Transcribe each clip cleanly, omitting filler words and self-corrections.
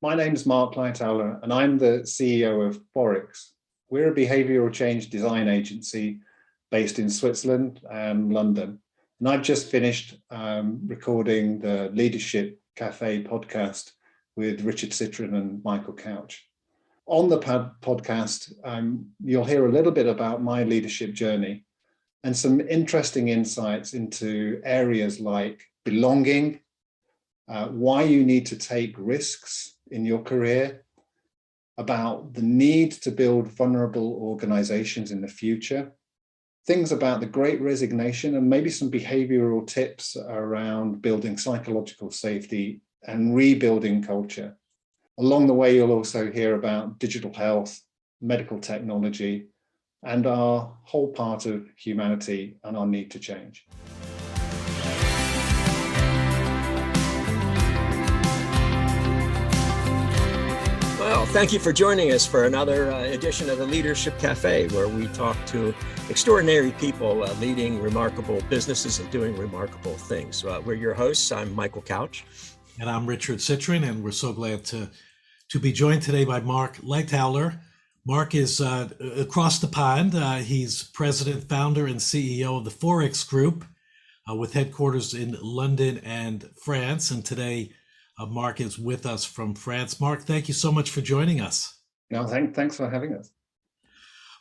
My name is Mark Lightowler, and I'm the CEO of Phorix. We're a behavioral change design agency based in Switzerland and London. And I've just finished recording the Leadership Café podcast with Richard Citrin and Michael Couch. On the podcast, you'll hear a little bit about my leadership journey and some interesting insights into areas like belonging, why you need to take risks in your career, about the need to build vulnerable organizations in the future, things about the Great Resignation, and maybe some behavioral tips around building psychological safety and rebuilding culture. Along the way, you'll also hear about digital health, medical technology, and our whole part of humanity and our need to change. Well, thank you for joining us for another edition of the Leadership Cafe, where we talk to extraordinary people leading remarkable businesses and doing remarkable things. We're your hosts. I'm Michael Couch. And I'm Richard Citrin, and we're so glad to be joined today by Mark Lightowler. Mark is across the pond. He's president, founder, and CEO of the Phorix Group with headquarters in London and France. And today, Mark is with us from France. Mark, thank you so much for joining us. No, thanks for having us.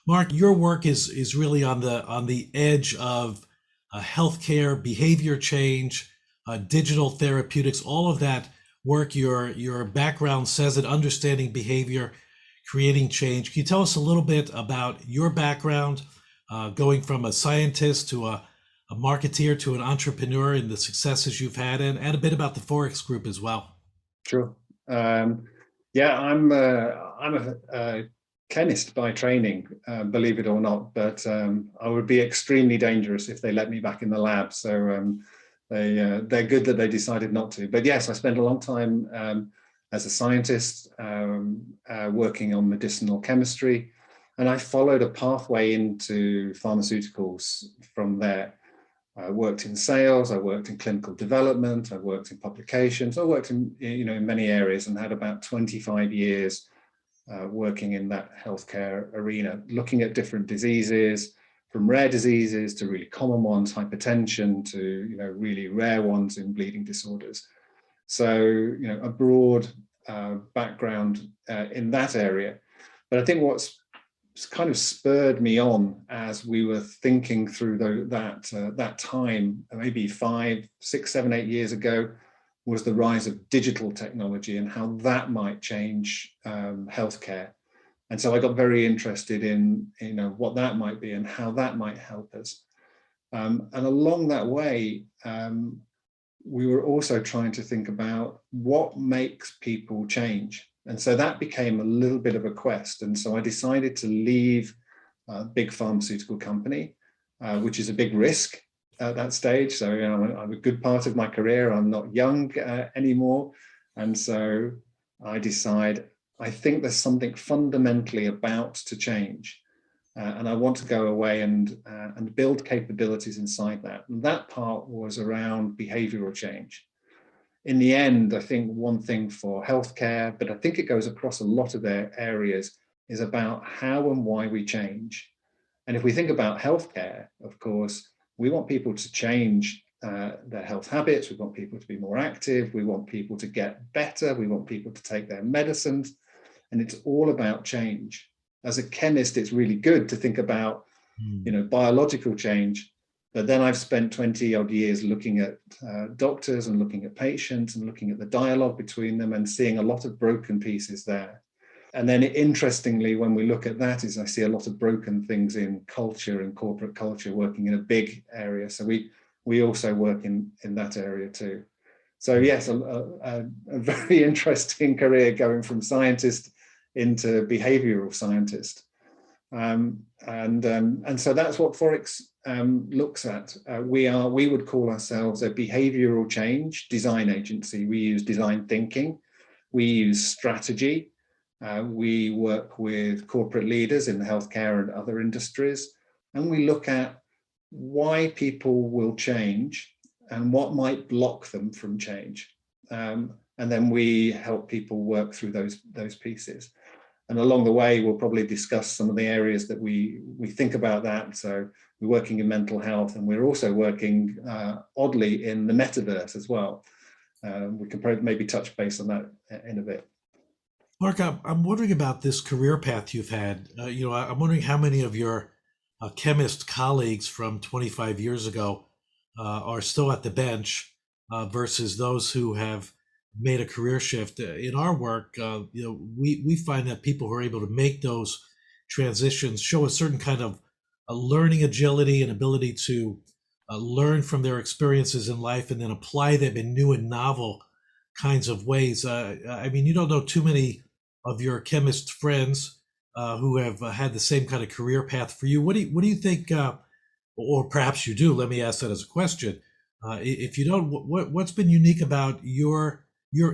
Mark, your work is really on the edge of healthcare, behavior change, digital therapeutics, all of that work. Your background says it, understanding behavior, creating change. Can you tell us a little bit about your background, going from a scientist to a marketeer to an entrepreneur and the successes you've had, and a bit about the Phorix Group as well? Sure. I'm a chemist by training, believe it or not, but I would be extremely dangerous if they let me back in the lab. So they're good that they decided not to. But yes, I spent a long time as a scientist working on medicinal chemistry, and I followed a pathway into pharmaceuticals from there. I worked in sales, I worked in clinical development, I worked in publications, I worked in many areas, and had about 25 years working in that healthcare arena, looking at different diseases, from rare diseases to really common ones, hypertension, to really rare ones in bleeding disorders. So a broad background in that area. But I think what's kind of spurred me on as we were thinking through that time, maybe 5, 6, 7, 8 years ago, was the rise of digital technology and how that might change healthcare. And so I got very interested in what that might be and how that might help us. And along that way, we were also trying to think about what makes people change. And so that became a little bit of a quest. And so I decided to leave a big pharmaceutical company, which is a big risk at that stage. So I'm a good part of my career. I'm not young anymore. And so I decide, I think there's something fundamentally about to change. And I want to go away and build capabilities inside that. And that part was around behavioral change. In the end, I think one thing for healthcare, but I think it goes across a lot of their areas, is about how and why we change. And if we think about healthcare, of course, we want people to change their health habits. We want people to be more active. We want people to get better. We want people to take their medicines. And it's all about change. As a chemist, it's really good to think about, biological change. But then I've spent 20 odd years looking at doctors and looking at patients and looking at the dialogue between them and seeing a lot of broken pieces there. And then interestingly, when we look at that, is I see a lot of broken things in culture and corporate culture working in a big area. So we also work in that area too. So yes, a very interesting career going from scientist into behavioral scientist. And so that's what Phorix looks at. We would call ourselves a behavioral change design agency. We use design thinking, we use strategy, we work with corporate leaders in the healthcare and other industries, and we look at why people will change and what might block them from change. and then we help people work through those pieces. And along the way, we'll probably discuss some of the areas that we think about that. So we're working in mental health, and we're also working oddly in the metaverse as well. We can probably maybe touch base on that in a bit. Mark, I'm wondering about this career path you've had. I'm wondering how many of your chemist colleagues from 25 years ago are still at the bench versus those who have made a career shift. In our work, we find that people who are able to make those transitions show a certain kind of a learning agility and ability to learn from their experiences in life and then apply them in new and novel kinds of ways. I mean, you don't know too many of your chemist friends who have had the same kind of career path for you. What do you think, or perhaps you do? Let me ask that as a question. If you don't, what's been unique about your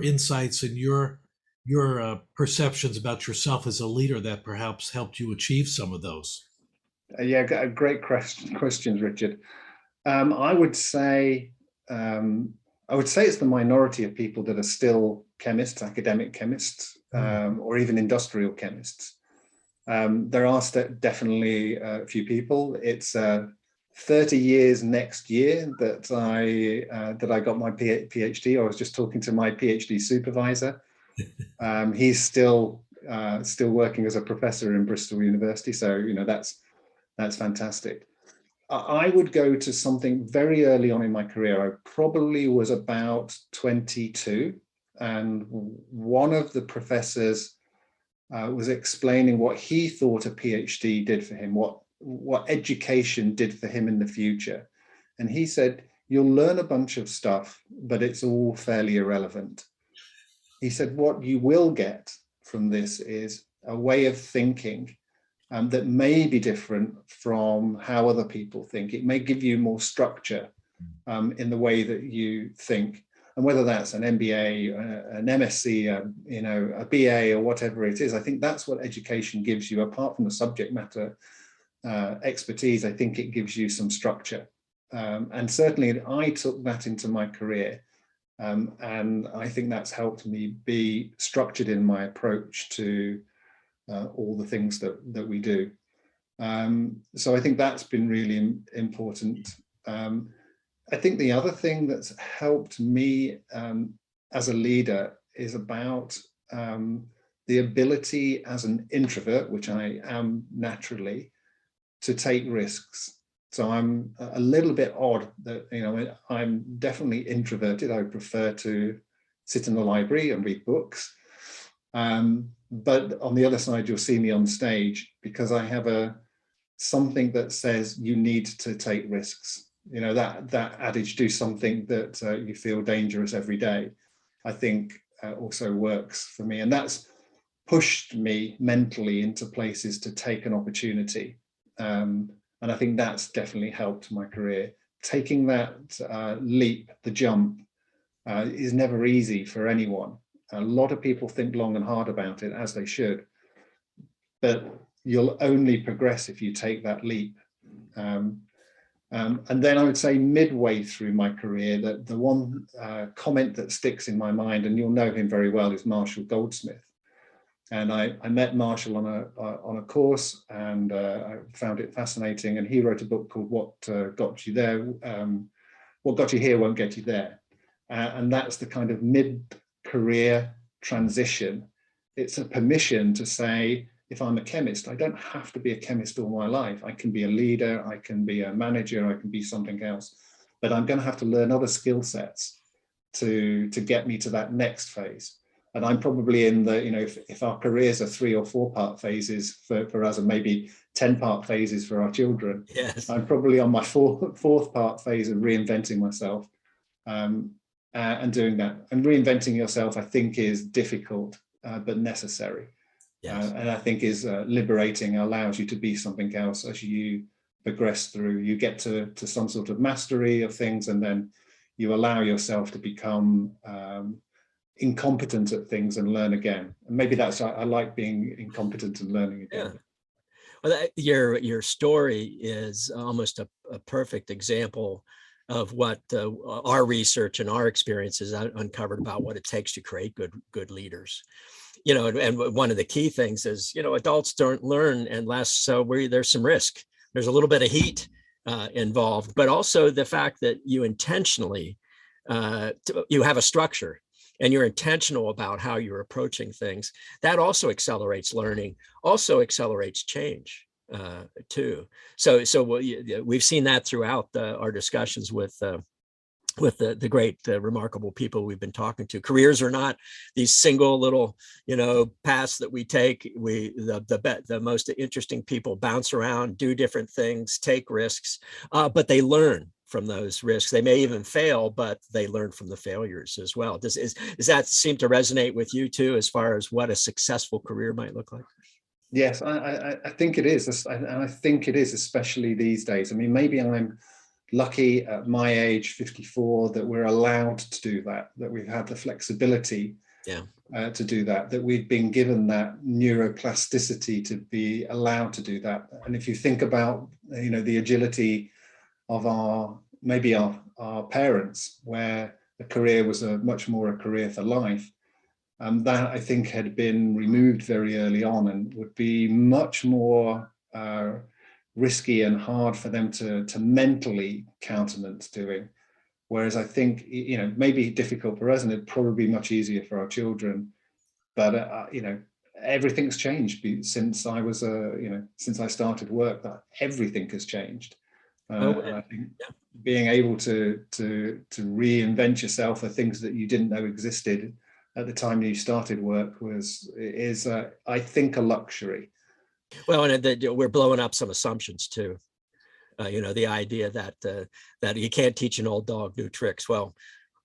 insights and your perceptions about yourself as a leader that perhaps helped you achieve some of those? Yeah, great questions, Richard. I would say it's the minority of people that are still chemists, academic chemists, or even industrial chemists. There are definitely a few people. It's 30 years next year that I got my PhD. I was just talking to my PhD supervisor. He's still working as a professor in Bristol University. So that's fantastic. I would go to something very early on in my career. I probably was about 22, and one of the professors was explaining what he thought a PhD did for him, what education did for him in the future. And he said, you'll learn a bunch of stuff, but it's all fairly irrelevant. He said, what you will get from this is a way of thinking that may be different from how other people think. It may give you more structure in the way that you think. And whether that's an MBA, an MSc, a BA, or whatever it is, I think that's what education gives you. Apart from the subject matter expertise, I think it gives you some structure. And certainly I took that into my career. And I think that's helped me be structured in my approach to all the things that we do. So I think that's been really important. I think the other thing that's helped me as a leader is about the ability as an introvert, which I am naturally, to take risks. So I'm a little bit odd that, I'm definitely introverted. I prefer to sit in the library and read books. But on the other side, you'll see me on stage because I have something that says you need to take risks. That adage, do something that you feel dangerous every day, I think also works for me. And that's pushed me mentally into places to take an opportunity. And I think that's definitely helped my career. Taking that leap, the jump, is never easy for anyone. A lot of people think long and hard about it, as they should. But you'll only progress if you take that leap. And then I would say midway through my career, that the one comment that sticks in my mind, and you'll know him very well, is Marshall Goldsmith. And I met Marshall on a course, and I found it fascinating. And he wrote a book called What Got You There? What Got You Here Won't Get You There. And that's the kind of mid-career transition. It's a permission to say, if I'm a chemist, I don't have to be a chemist all my life. I can be a leader, I can be a manager, I can be something else. But I'm going to have to learn other skill sets to get me to that next phase. And I'm probably in the, if our careers are 3 or 4 part phases for us, and maybe 10 part phases for our children, yes, I'm probably on my fourth part phase of reinventing myself and doing that. And reinventing yourself, I think, is difficult, but necessary. Yes. And I think is liberating, allows you to be something else as you progress through. You get to some sort of mastery of things, and then you allow yourself to become incompetent at things and learn again. And maybe that's, I like being incompetent and learning again. Yeah. Well, your story is almost a perfect example of what our research and our experiences uncovered about what it takes to create good leaders. And one of the key things is, adults don't learn unless there's some risk. There's a little bit of heat involved, but also the fact that you intentionally, you have a structure and you're intentional about how you're approaching things. That also accelerates learning, also accelerates change too. So we've seen that throughout our discussions with the great, remarkable people we've been talking to. Careers are not these single little, paths that we take. The most interesting people bounce around, do different things, take risks, but they learn from those risks. They may even fail, but they learn from the failures as well. Does that seem to resonate with you too, as far as what a successful career might look like? Yes, I think it is. And I think it is, especially these days. I mean, maybe I'm lucky at my age, 54, that we're allowed to do that we've had the flexibility to do that we've been given that neuroplasticity to be allowed to do that. And if you think about, the agility of our parents, where a career was much more a career for life, that I think had been removed very early on and would be much more risky and hard for them to mentally countenance doing. Whereas I think, maybe difficult for us, and it'd probably be much easier for our children. But, everything's changed since I was, since I started work, that everything has changed. And I think being able to reinvent yourself for things that you didn't know existed at the time you started work is I think, a luxury. Well, and we're blowing up some assumptions too. The idea that you can't teach an old dog new tricks. Well,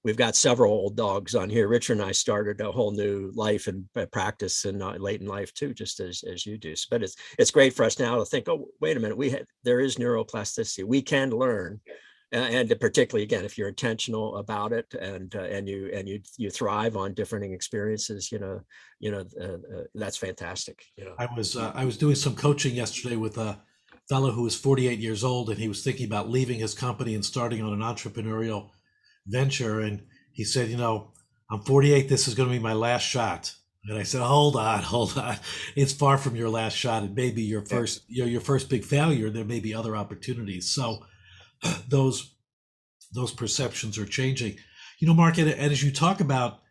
we've got several old dogs on here. Richard and I started a whole new life and practice and late in life too, just as you do. But it's great for us now to think, oh, wait a minute, there is neuroplasticity. We can learn. And particularly, again, if you're intentional about it and you thrive on different experiences, that's fantastic. I was doing some coaching yesterday with a fellow who was 48 years old, and he was thinking about leaving his company and starting on an entrepreneurial venture. And he said, I'm 48. This is going to be my last shot. And I said, hold on. It's far from your last shot. It may be your first big failure. There may be other opportunities. So those perceptions are changing. Mark, and as you talk about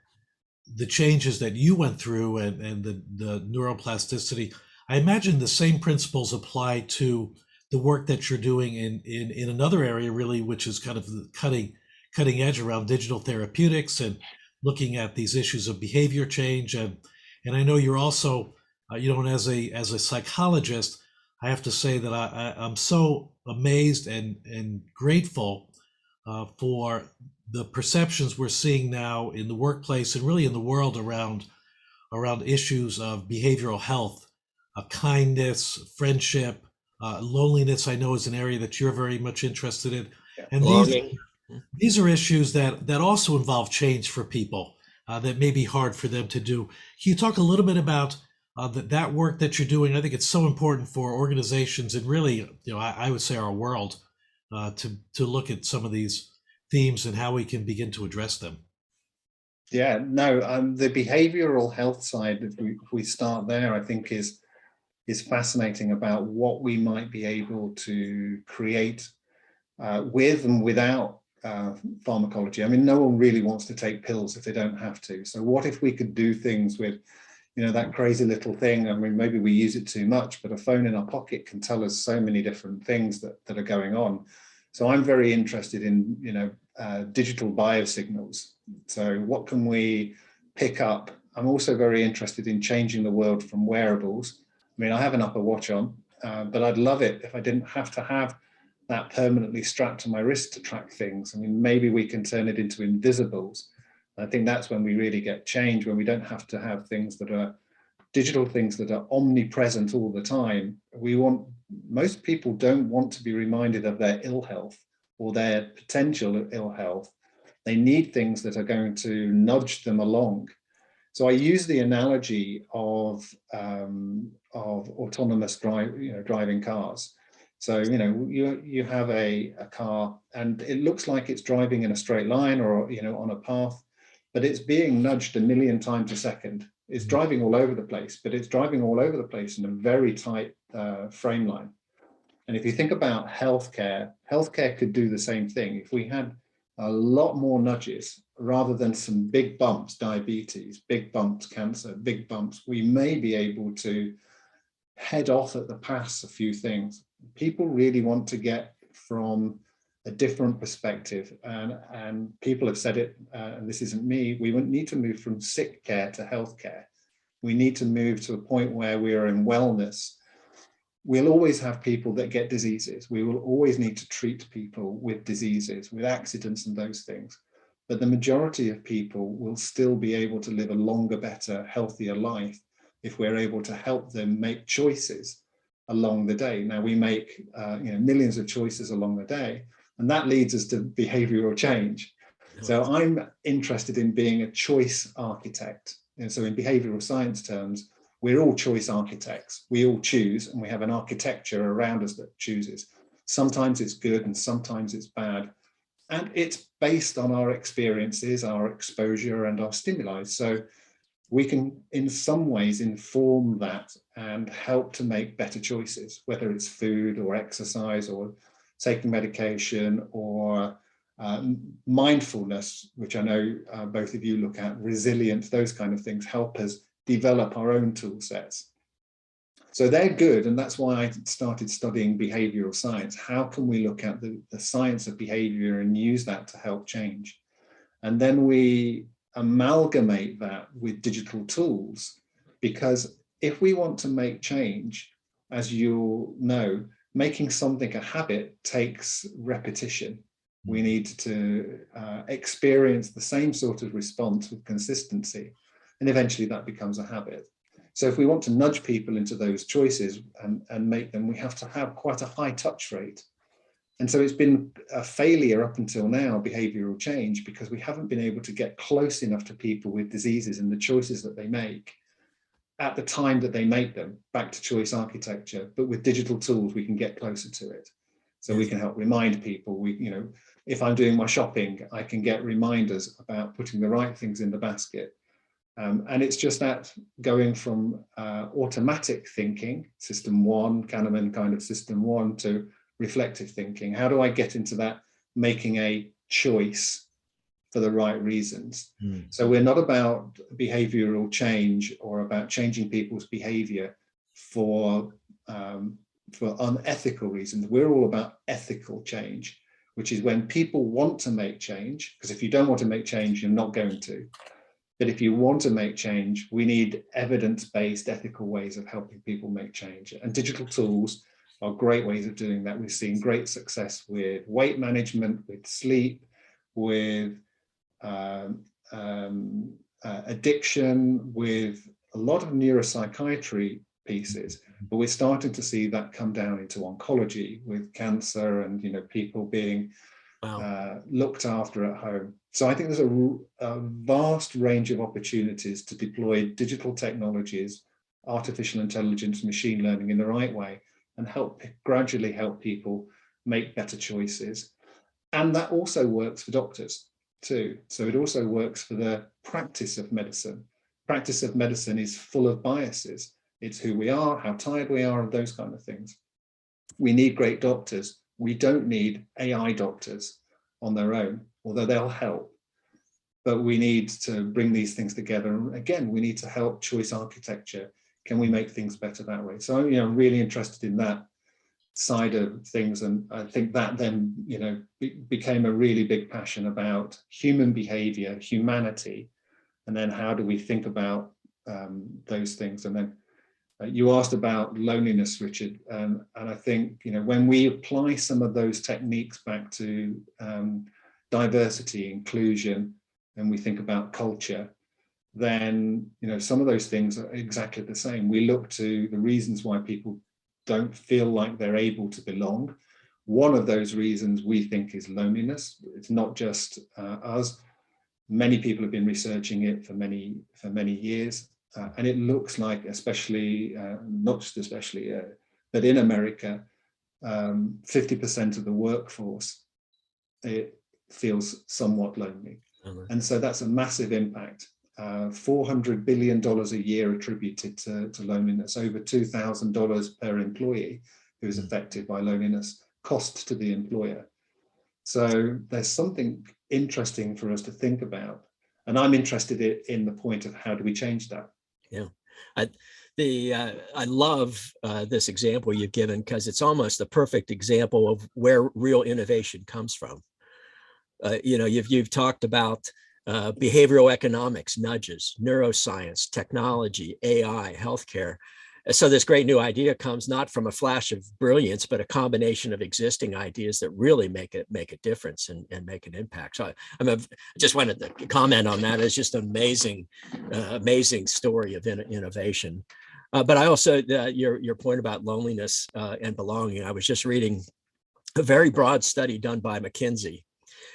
the changes that you went through and the neuroplasticity, I imagine the same principles apply to the work that you're doing in another area, really, which is kind of the cutting edge around digital therapeutics and looking at these issues of behavior change. And I know you're also, and as a psychologist, I have to say that I'm so amazed and grateful for the perceptions we're seeing now in the workplace and really in the world around issues of behavioral health, kindness, friendship, loneliness. I know is an area that you're very much interested in, and these are issues that also involve change for people that may be hard for them to do. Can you talk a little bit about that work that you're doing? I think it's so important for organizations and really, I would say our world to look at some of these themes and how we can begin to address them. Yeah, no, the behavioral health side, if we start there, I think is fascinating about what we might be able to create with and without pharmacology. I mean, no one really wants to take pills if they don't have to. So what if we could do things with, that crazy little thing? I mean, maybe we use it too much, but a phone in our pocket can tell us so many different things that are going on. So I'm very interested in, digital biosignals. So what can we pick up? I'm also very interested in changing the world from wearables. I mean, I have an Apple Watch on, but I'd love it if I didn't have to have that permanently strapped to my wrist to track things. I mean, maybe we can turn it into invisibles. I think that's when we really get change, when we don't have to have things that are digital, things that are omnipresent all the time. Most people don't want to be reminded of their ill health or their potential ill health. They need things that are going to nudge them along. So I use the analogy of autonomous driving cars. So, you have a car and it looks like it's driving in a straight line or, on a path, but it's being nudged a million times a second. It's driving all over the place, but it's driving all over the place in a very tight frame line. And if you think about healthcare could do the same thing. If we had a lot more nudges rather than some big bumps, diabetes, big bumps, cancer, big bumps, we may be able to head off at the pass a few things. People really want to get from a different perspective, and people have said it, and this isn't me, we need to move from sick care to healthcare. We need to move to a point where we are in wellness. We'll always have people that get diseases. We will always need to treat people with diseases, with accidents and those things. But the majority of people will still be able to live a longer, better, healthier life if we're able to help them make choices along the day. Now, we make millions of choices along the day, and that leads us to behavioral change. So I'm interested in being a choice architect. And so in behavioral science terms, we're all choice architects. We all choose, and we have an architecture around us that chooses. Sometimes it's good and sometimes it's bad. And it's based on our experiences, our exposure, and our stimuli. So we can, in some ways, inform that and help to make better choices, whether it's food or exercise or taking medication or mindfulness, which I know both of you look at, resilience, those kind of things help us develop our own tool sets. So they're good, and that's why I started studying behavioral science. How can we look at the science of behavior and use that to help change? And then we amalgamate that with digital tools, because if we want to make change, as you'll know, making something a habit takes repetition. We need to experience the same sort of response with consistency, and eventually that becomes a habit. So if we want to nudge people into those choices and make them, we have to have quite a high touch rate. And so it's been a failure up until now, behavioral change, because we haven't been able to get close enough to people with diseases and the choices that they make at the time that they make them, back to choice architecture. But with digital tools, we can get closer to it. So we can help remind people, if I'm doing my shopping, I can get reminders about putting the right things in the basket. And it's just that going from automatic thinking, system one, Kahneman kind of system one, to reflective thinking. How do I get into that making a choice for the right reasons? So we're not about behavioral change or about changing people's behavior for unethical reasons. We're all about ethical change, which is when people want to make change, because if you don't want to make change, you're not going to. But if you want to make change, we need evidence-based ethical ways of helping people make change. And digital tools are great ways of doing that. We've seen great success with weight management, with sleep, with addiction, with a lot of neuropsychiatry pieces. But we're starting to see that come down into oncology with cancer and people being looked after at home. So I think there's a vast range of opportunities to deploy digital technologies, artificial intelligence, machine learning in the right way, and gradually help people make better choices. And that also works for doctors too. So it also works for the practice of medicine. Practice of medicine is full of biases. It's who we are, how tired we are, and those kind of things. We need great doctors. We don't need AI doctors on their own, although they'll help. But we need to bring these things together. And again, we need to help choice architecture. Can we make things better that way? So I'm really interested in that side of things. And I think that then, became a really big passion about human behavior, humanity, and then how do we think about those things. And then you asked about loneliness, Richard, and I think when we apply some of those techniques back to diversity, inclusion, and we think about culture, then some of those things are exactly the same. We look to the reasons why people don't feel like they're able to belong. One of those reasons we think is loneliness. It's not just us. Many people have been researching it for many years. And it looks like, especially, not just especially, but in America, 50% of the workforce, it feels somewhat lonely. And so that's a massive impact. $400 billion a year attributed to loneliness, over $2,000 per employee who is affected by loneliness, cost to the employer. So there's something interesting for us to think about. And I'm interested in the point of how do we change that? Yeah. I love this example you've given, because it's almost the perfect example of where real innovation comes from. You've talked about behavioral economics, nudges, neuroscience, technology, AI, healthcare. So this great new idea comes not from a flash of brilliance, but a combination of existing ideas that really make a difference and make an impact. So I just wanted to comment on that. It's just an amazing story of innovation. But I also, your point about loneliness and belonging, I was just reading a very broad study done by McKinsey.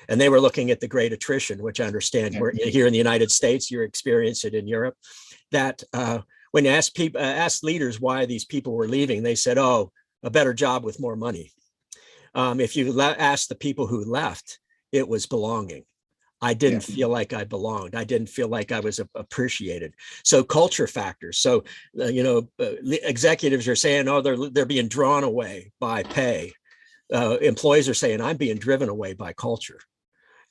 And they were looking at the great attrition, which I understand we're here in the United States, you're experiencing it in Europe, that when you asked leaders why these people were leaving, they said, oh, a better job with more money. If you asked the people who left, it was belonging. I didn't feel like I belonged. I didn't feel like I was appreciated. So culture factors. So, executives are saying, oh, they're being drawn away by pay. Employees are saying, I'm being driven away by culture.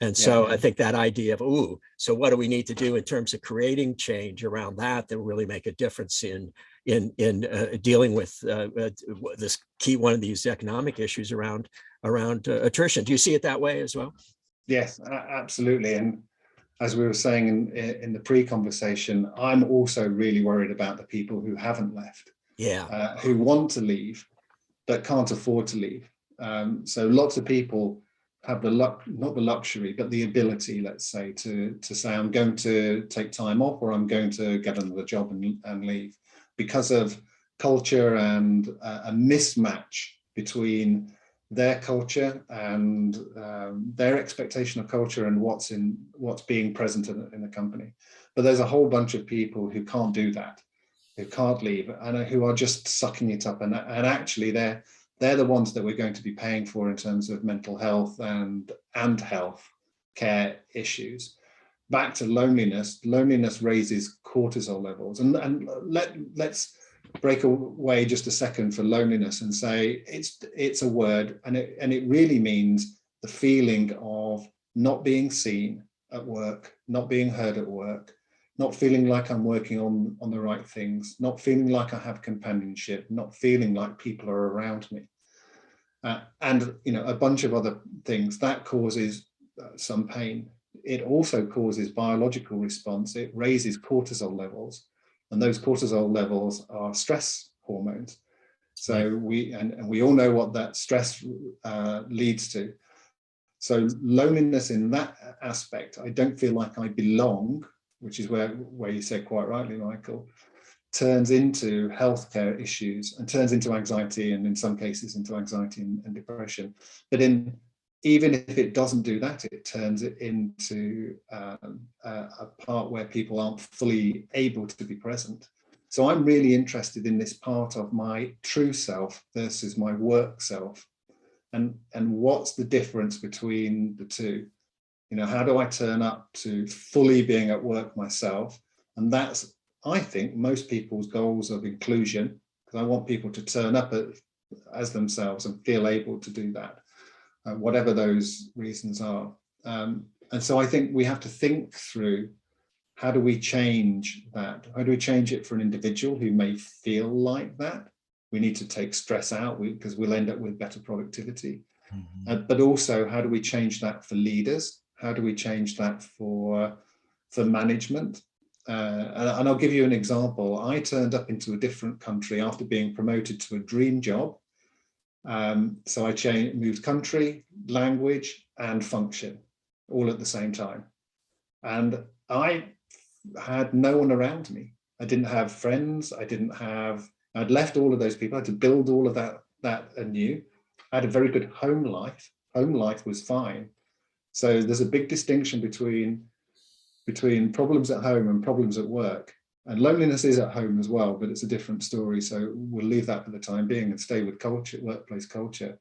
And so I think that idea of, so what do we need to do in terms of creating change around that will really make a difference in dealing with this one of these economic issues around attrition. Do you see it that way as well? Yes, absolutely. And as we were saying in the pre-conversation, I'm also really worried about the people who haven't left, who want to leave, but can't afford to leave. So lots of people have not the luxury, but the ability, let's say, to say, I'm going to take time off, or I'm going to get another job and leave, because of culture and a mismatch between their culture and their expectation of culture and what's being present in the company. But there's a whole bunch of people who can't do that, who can't leave, and who are just sucking it up. And actually, they're the ones that we're going to be paying for in terms of mental health and health care issues. Back to loneliness. Loneliness raises cortisol levels, and let's break away just a second for loneliness and say it's a word, and it really means the feeling of not being seen at work, not being heard at work, not feeling like I'm working on the right things, not feeling like I have companionship, not feeling like people are around me, and a bunch of other things that causes some pain. It also causes biological response. It raises cortisol levels, and those cortisol levels are stress hormones. So we all know what that stress leads to. So loneliness in that aspect, I don't feel like I belong, which is where you said quite rightly, Michael, turns into healthcare issues and turns into anxiety, and in some cases into anxiety and depression. But even if it doesn't do that, it turns it into a part where people aren't fully able to be present. So I'm really interested in this part of my true self versus my work self, and what's the difference between the two? How do I turn up to fully being at work myself? And that's, I think, most people's goals of inclusion, because I want people to turn up as themselves and feel able to do that, whatever those reasons are. And so I think we have to think through, how do we change that? How do we change it for an individual who may feel like that? We need to take stress out because we'll end up with better productivity. Mm-hmm. But also, how do we change that for leaders? How do we change that for management? And I'll give you an example. I turned up into a different country after being promoted to a dream job. So I moved country, language, and function all at the same time. And I had no one around me. I didn't have friends. I'd left all of those people. I had to build all of that anew. I had a very good home life. Home life was fine. So there's a big distinction between problems at home and problems at work. And loneliness is at home as well, but it's a different story. So we'll leave that for the time being and stay with culture, workplace culture.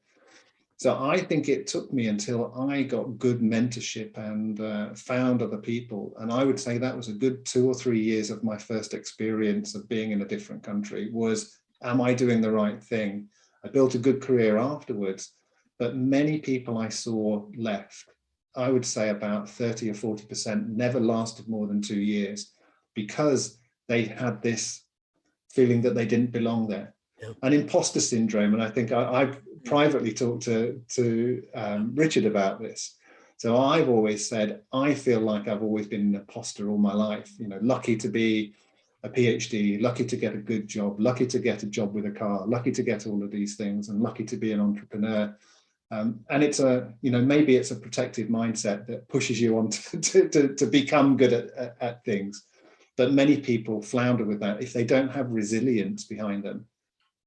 So I think it took me until I got good mentorship and found other people. And I would say that was a good 2 or 3 years of my first experience of being in a different country was, am I doing the right thing? I built a good career afterwards, but many people I saw left. I would say about 30 or 40% never lasted more than 2 years because they had this feeling that they didn't belong there. Yep. An imposter syndrome. And I think I've privately talked to Richard about this. So I've always said, I feel like I've always been an imposter all my life, you know, lucky to be a PhD, lucky to get a good job, lucky to get a job with a car, lucky to get all of these things, and lucky to be an entrepreneur. And it's maybe it's a protective mindset that pushes you on to become good at things. But many people flounder with that if they don't have resilience behind them.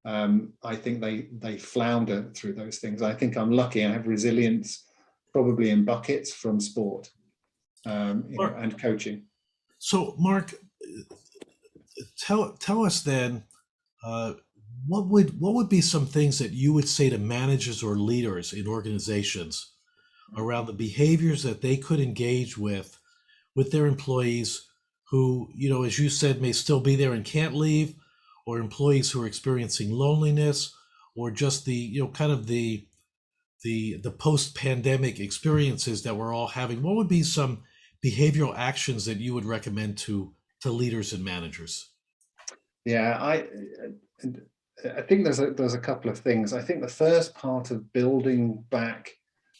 I think they flounder through those things. I think I'm lucky. I have resilience probably in buckets from sport and coaching. So, Mark, tell us then, what would be some things that you would say to managers or leaders in organizations around the behaviors that they could engage with their employees who, you know, as you said, may still be there and can't leave, or employees who are experiencing loneliness, or just the, you know, kind of the post-pandemic experiences that we're all having? What would be some behavioral actions that you would recommend to leaders and managers? Yeah, I think there's a couple of things. I think the first part of building back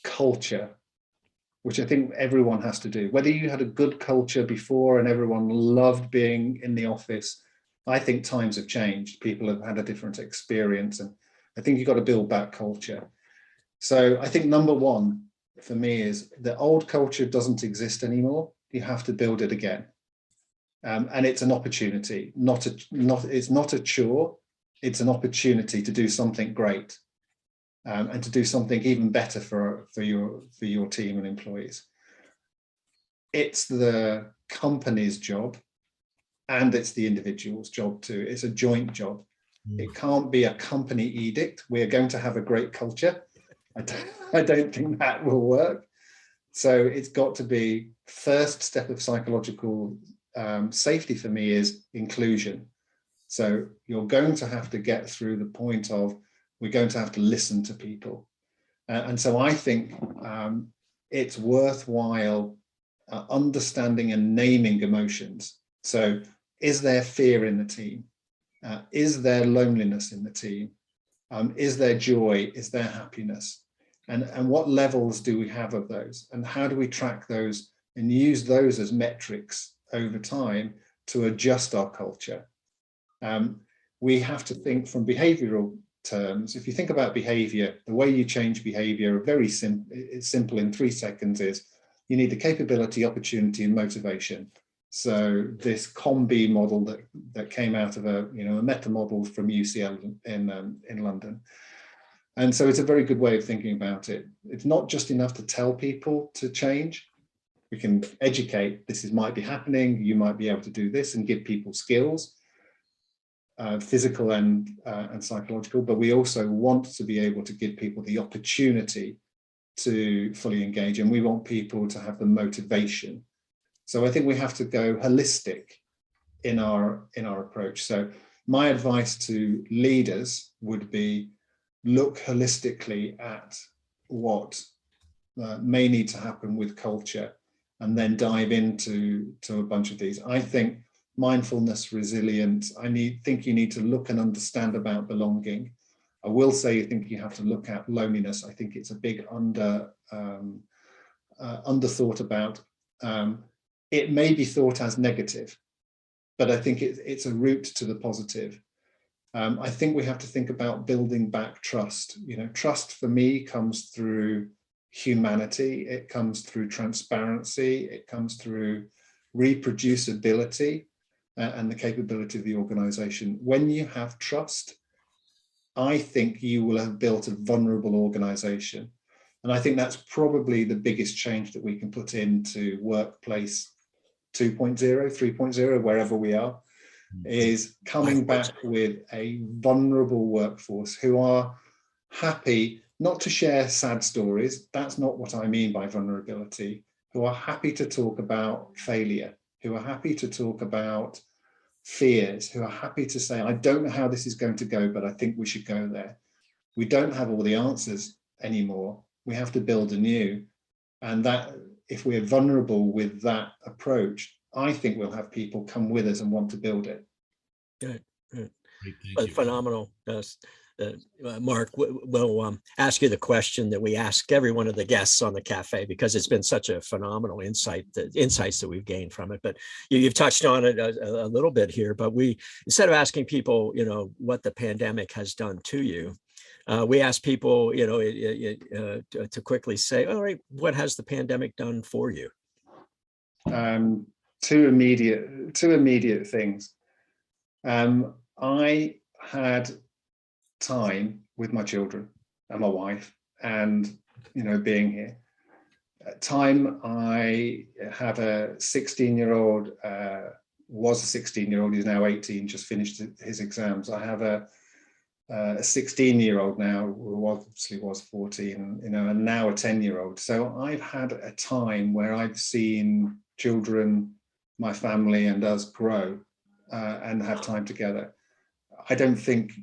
culture, which I think everyone has to do, whether you had a good culture before and everyone loved being in the office, I think times have changed. People have had a different experience, and I think you've got to build back culture. So I think number one for me is the old culture doesn't exist anymore. You have to build it again. And it's an opportunity, it's not a chore. It's an opportunity to do something great, and to do something even better for your team and employees. It's the company's job, and it's the individual's job too. It's a joint job. It can't be a company edict. We're going to have a great culture. I don't think that will work. So it's got to be first step of psychological safety for me is inclusion. So you're going to have to get through the point of we're going to have to listen to people. And so I think it's worthwhile understanding and naming emotions. So is there fear in the team? Is there loneliness in the team? Is there joy? Is there happiness? And what levels do we have of those? And how do we track those and use those as metrics over time to adjust our culture? We have to think from behavioral terms. If you think about behavior, the way you change behavior, very simple in 3 seconds is you need the capability, opportunity, and motivation. So this COM-B model that came out of a meta model from UCL in London. And so it's a very good way of thinking about it. It's not just enough to tell people to change. We can educate, this might be happening, you might be able to do this, and give people skills, physical and psychological, but we also want to be able to give people the opportunity to fully engage, and we want people to have the motivation. So I think we have to go holistic in our approach. So my advice to leaders would be look holistically at what may need to happen with culture, and then dive into a bunch of these. I think mindfulness, resilience, think you need to look and understand about belonging. I will say I think you have to look at loneliness. I think it's a big underthought about. It may be thought as negative, but I think it's a route to the positive. I think we have to think about building back trust. Trust for me comes through humanity. It comes through transparency. It comes through reproducibility and the capability of the organization. When you have trust, I think you will have built a vulnerable organization. And I think that's probably the biggest change that we can put into workplace 2.0, 3.0, wherever we are. is coming back with a vulnerable workforce who are happy not to share sad stories. That's not what I mean by vulnerability. Who are happy to talk about failure, who are happy to talk about fears, who are happy to say, I don't know how this is going to go, but I think we should go there. We don't have all the answers anymore. We have to build anew. And that, if we're vulnerable with that approach, I think we'll have people come with us and want to build it. Good. Great, thank But you. phenomenal. Mark, we'll ask you the question that we ask every one of the guests on the cafe, because it's been such a phenomenal insights that we've gained from it. But you've touched on it a little bit here, but instead of asking people, what the pandemic has done to you, we ask people, to quickly say, all right, what has the pandemic done for you? Two immediate things. I had time with my children and my wife, and being here. Time, I have a 16-year-old, was a 16-year-old, he's now 18, just finished his exams. I have a 16-year-old now, who obviously was 14, and now a 10-year-old. So I've had a time where I've seen children, my family, and us grow and have time together. I don't think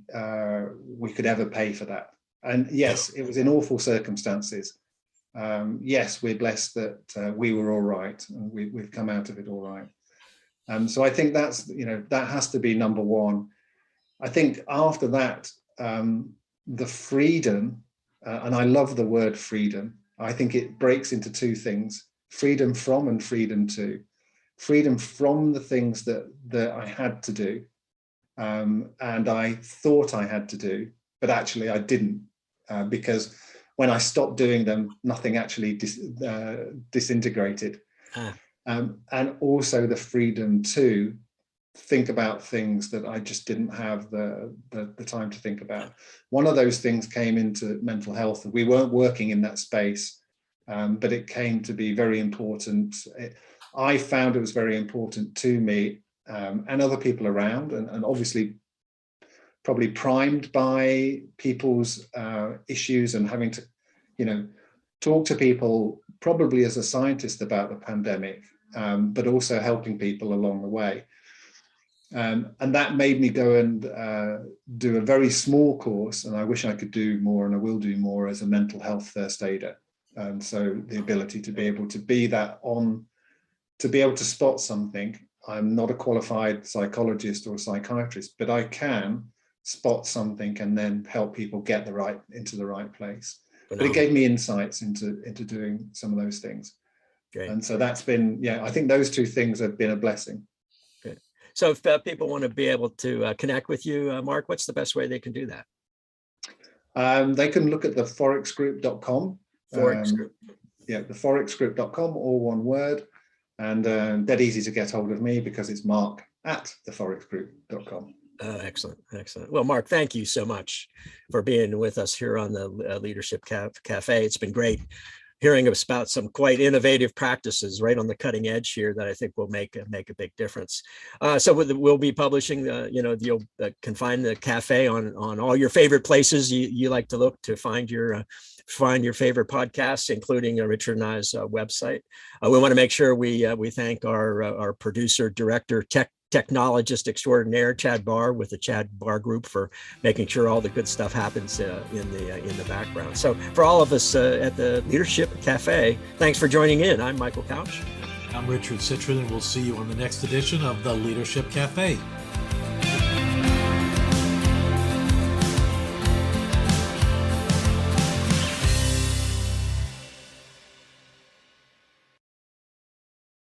we could ever pay for that. And yes, it was in awful circumstances. Yes, we're blessed that we were all right, and we've come out of it all right. So I think that's, that has to be number one. I think after that, the freedom, and I love the word freedom. I think it breaks into two things: freedom from and freedom to. Freedom from the things that I had to do, and I thought I had to do, but actually I didn't, because when I stopped doing them, nothing actually disintegrated. And also the freedom to think about things that I just didn't have the time to think about. One of those things came into mental health. We weren't working in that space, but it came to be very important. I found it was very important to me and other people around, and obviously probably primed by people's issues and having to, talk to people probably as a scientist about the pandemic, but also helping people along the way. And that made me go and do a very small course, and I wish I could do more, and I will do more, as a mental health first aider. And so the ability to be able to be to be able to spot something. I'm not a qualified psychologist or a psychiatrist, but I can spot something and then help people get into the right place. But it gave me insights into doing some of those things. Great. And so that's been, I think those two things have been a blessing. Good. So if people want to be able to connect with you, Mark, what's the best way they can do that? They can look at the phorixgroup.com. Phorix Group. The phorixgroup.com, all one word. And dead easy to get hold of me, because it's mark@thephorixgroup.com. Excellent. Well, Mark, thank you so much for being with us here on the Leadership Cafe. It's been great hearing about some quite innovative practices right on the cutting edge here that I think will make a big difference. So we'll be publishing, you'll can find the cafe on all your favorite places you like to look to find your favorite podcasts, including Richard and I's website. We want to make sure we thank our producer, director, technologist extraordinaire, Chad Barr, with the Chad Barr Group, for making sure all the good stuff happens in the background. So for all of us at the Leadership Cafe, thanks for joining in. I'm Michael Couch. I'm Richard Citron, and we'll see you on the next edition of the Leadership Cafe.